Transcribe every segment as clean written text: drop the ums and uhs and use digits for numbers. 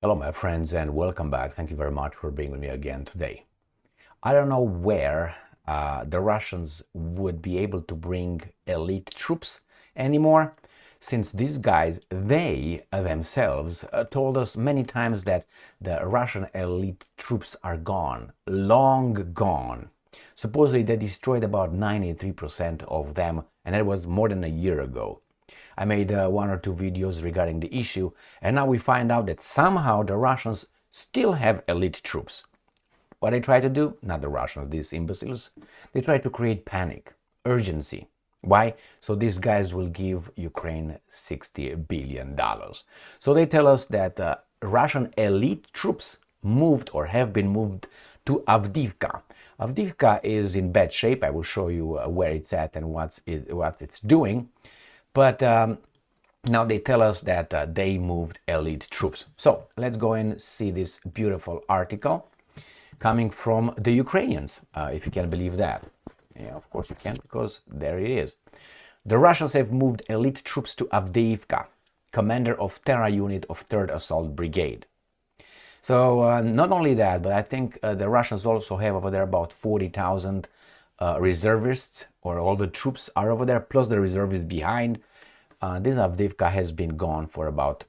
Hello, my friends, and welcome back. Thank you very much for being with me again today. I don't know where the Russians would be able to bring elite troops anymore, since these guys, they themselves, told us many times that the Russian elite troops are gone, long gone. Supposedly, they destroyed about 93% of them, and that was more than a year ago. I made one or two videos regarding the issue, and now we find out that somehow the Russians still have elite troops. What they try to do, not the Russians, these imbeciles, they try to create panic, urgency. Why? So these guys will give Ukraine $60 billion. So they tell us that Russian elite troops moved or have been moved to Avdiivka. Avdiivka is in bad shape. I will show you where it's at and what it's doing. But now they tell us that they moved elite troops. So let's go and see this beautiful article coming from the Ukrainians, if you can believe that. Yeah, of course you can, because there it is. The Russians have moved elite troops to Avdiivka, commander of Terra unit of 3rd Assault Brigade. So not only that, but I think the Russians also have over there about 40,000 reservists, or all the troops are over there, plus the reservists behind. This Avdiivka has been gone for about,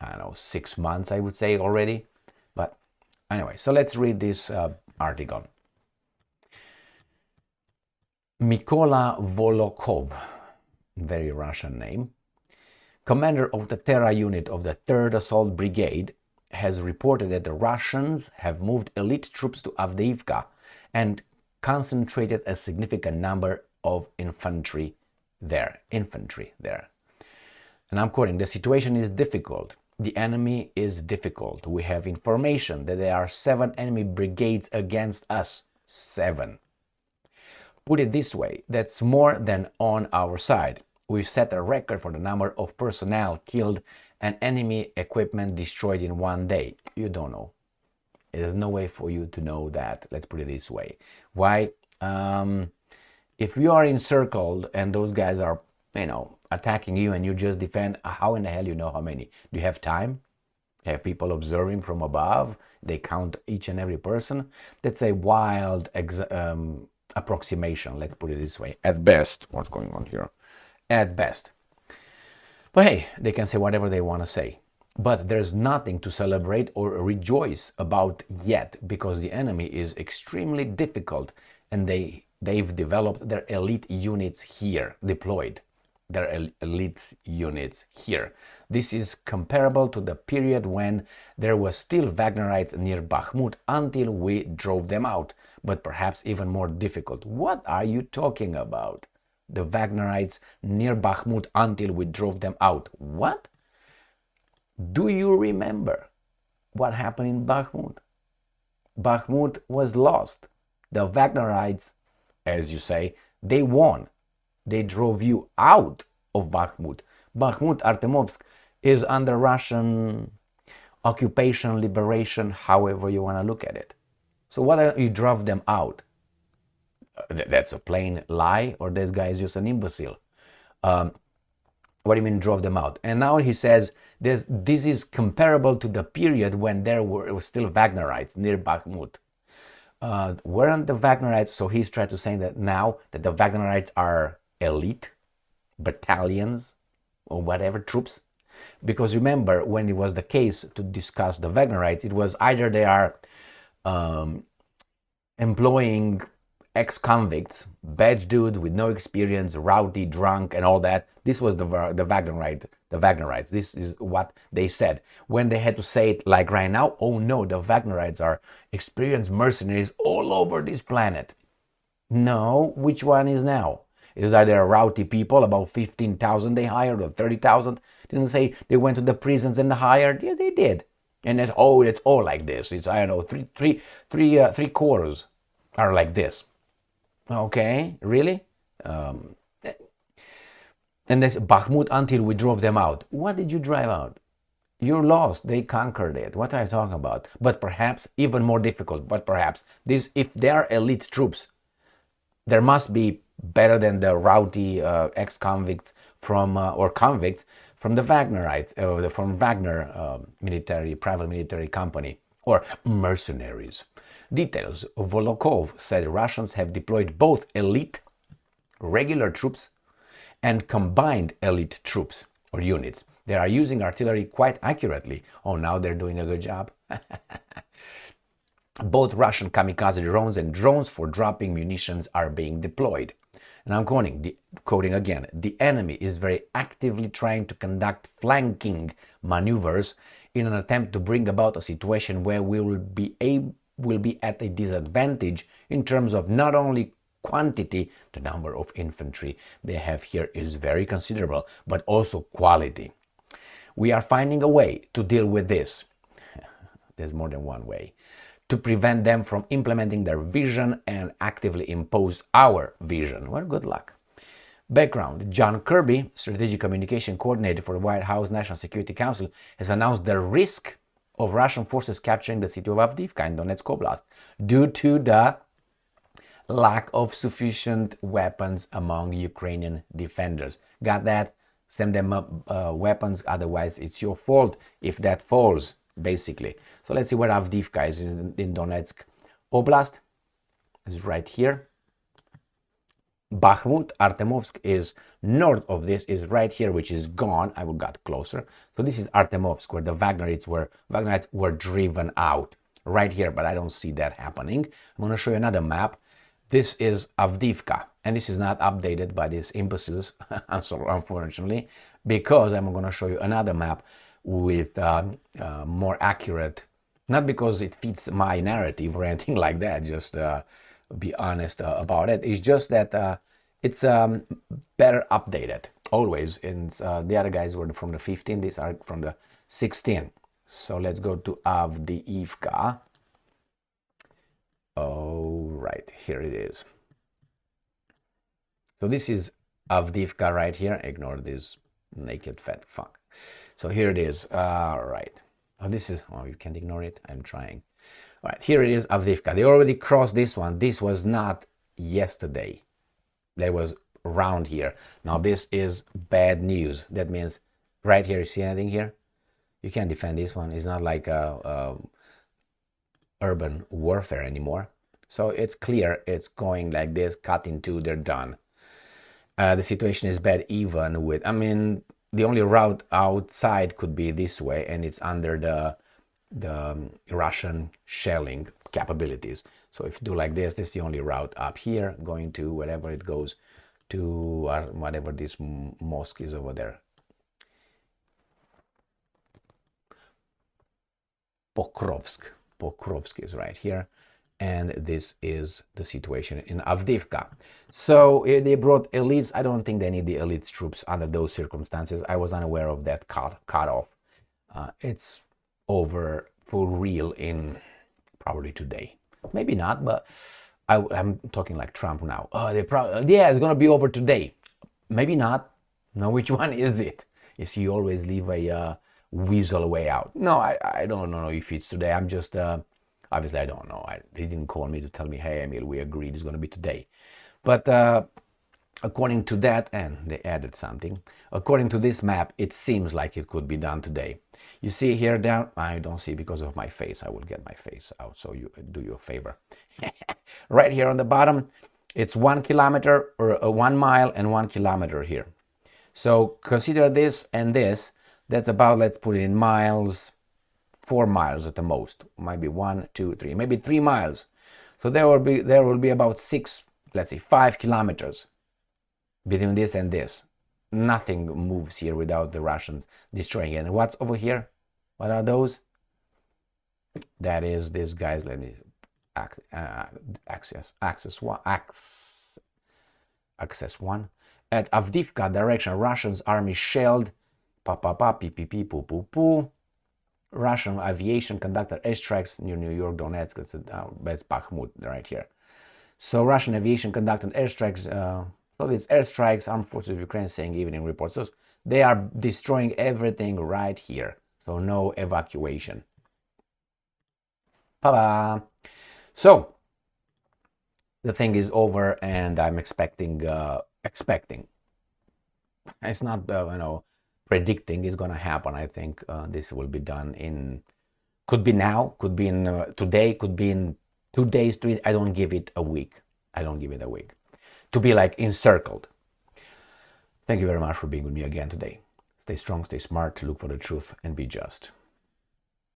I don't know, 6 months, I would say already. But anyway, so let's read this article. Mykola Volokov, very Russian name, commander of the Terra unit of the 3rd Assault Brigade, has reported that the Russians have moved elite troops to Avdiivka and concentrated a significant number of infantry there. And I'm quoting, "The situation is difficult. The enemy is difficult. We have information that there are 7 enemy brigades against us. 7. Put it this way, that's more than on our side. We've set a record for the number of personnel killed and enemy equipment destroyed in one day." You don't know. There's no way for you to know that. Let's put it this way. Why? If you are encircled and those guys are, attacking you and you just defend, how in the hell you know how many? Do you have time? Have people observing from above? They count each and every person? That's a wild approximation, let's put it this way. At best, what's going on here? At best. But hey, they can say whatever they want to say. But there's nothing to celebrate or rejoice about yet, because the enemy is extremely difficult, and they've developed their elite units here, deployed their elite units here. This is comparable to the period when there was still Wagnerites near Bakhmut until we drove them out, but perhaps even more difficult. What are you talking about? The Wagnerites near Bakhmut until we drove them out. What? Do you remember what happened in Bakhmut? Bakhmut was lost. The Wagnerites, as you say, they won. They drove you out of Bakhmut. Bakhmut, Artemovsk is under Russian occupation, liberation, however you want to look at it. So whether you drove them out, that's a plain lie, or this guy is just an imbecile. What do you mean drove them out? And now he says this is comparable to the period when there were still Wagnerites near Bakhmut. Weren't the Wagnerites, so he's trying to say that now that the Wagnerites are elite battalions or whatever troops? Because remember, when it was the case to discuss the Wagnerites, it was either they are employing ex-convicts, bad dudes with no experience, rowdy, drunk, and all that. This was the Wagnerites. This is what they said. When they had to say it like right now, oh no, the Wagnerites are experienced mercenaries all over this planet. No, which one is now? Is either rowdy people, about 15,000 they hired, or 30,000? Didn't say they went to the prisons and hired? Yeah, they did. And it's all like this. It's, I don't know, three quarters are like this. Okay, really? And this Bakhmut until we drove them out. What did you drive out? You're lost. They conquered it. What are you talking about? But perhaps even more difficult. But perhaps this, if they are elite troops, there must be better than the rowdy ex-convicts from or convicts from the Wagnerites, from Wagner private military company, or mercenaries. Details: Volokov said Russians have deployed both elite regular troops and combined elite troops or units. They are using artillery quite accurately. Oh, now they're doing a good job. Both Russian kamikaze drones and drones for dropping munitions are being deployed. And I'm quoting again, the enemy is very actively trying to conduct flanking maneuvers in an attempt to bring about a situation where we will be at a disadvantage in terms of not only quantity, the number of infantry they have here is very considerable, but also quality. We are finding a way to deal with this. There's more than one way. To prevent them from implementing their vision and actively impose our vision. Well, good luck. Background: John Kirby, Strategic Communication Coordinator for the White House National Security Council, has announced the risk of Russian forces capturing the city of Avdiivka in Donetsk Oblast due to the lack of sufficient weapons among Ukrainian defenders. Got that? Send them weapons, otherwise it's your fault if that falls, basically. So let's see where Avdiivka is in Donetsk Oblast. It's right here. Bakhmut, Artemovsk is north of this, is right here, which is gone. I would got closer. So this is Artemovsk, where the Wagnerites were driven out. Right here, but I don't see that happening. I'm going to show you another map. This is Avdiivka, and this is not updated by these imbeciles, unfortunately, because I'm going to show you another map with more accurate, not because it fits my narrative or anything like that, just be honest about it. It's just that it's better updated, always, and the other guys were from the 15, these are from the 16. So let's go to Avdiivka. Oh, right, here it is. So this is Avdiivka right here. Ignore this naked fat fuck. So here it is. Right. Oh, this is, oh, you can't ignore it. I'm trying. All right, here it is, Avdiivka. They already crossed this one. This was not yesterday. That was around here. Now this is bad news. That means right here, you see anything here? You can't defend this one. It's not like urban warfare anymore. So it's clear it's going like this, cut in two, they're done. The situation is bad even with, I mean, the only route outside could be this way, and it's under the Russian shelling capabilities. So if you do like this is the only route up here, going to wherever it goes to whatever this mosque is over there. Pokrovsk is right here, and this is the situation in Avdiivka. So they brought elites. I don't think they need the elite troops under those circumstances. I was unaware of that cutoff. It's over for real in probably today. Maybe not, but I'm talking like Trump now. Oh, yeah, it's gonna be over today. Maybe not. Now, which one is it? You see, you always leave a weasel way out. No, I don't know if it's today. I'm just obviously I don't know. They didn't call me to tell me, hey, Emil, we agreed it's going to be today. But according to that, and they added something, according to this map, it seems like it could be done today. You see here down, I don't see because of my face. I will get my face out, so you do you a favor. Right here on the bottom, it's 1 kilometer or 1 mile and 1 kilometer here. So consider this and this. That's about, let's put it in miles, 4 miles at the most. Might be 1, 2, 3, maybe 3 miles. So there will be about 6, let's say 5 kilometers between this and this. Nothing moves here without the Russians destroying it. And what's over here? What are those? That is this, guys. Let me access one. At Avdiivka direction, Russians army shelled Russian aviation conducted airstrikes near New York, Donetsk. That's Bakhmut right here. So Russian aviation conducted airstrikes. So these airstrikes, armed forces of Ukraine saying evening reports. So they are destroying everything right here. So no evacuation. Ta-da! So the thing is over, and I'm expecting. It's not predicting is going to happen. I think this will be done in, could be now, could be in today, could be in 2 days, 3. I don't give it a week. I don't give it a week to be like encircled. Thank you very much for being with me again today. Stay strong, stay smart, look for the truth, and be just.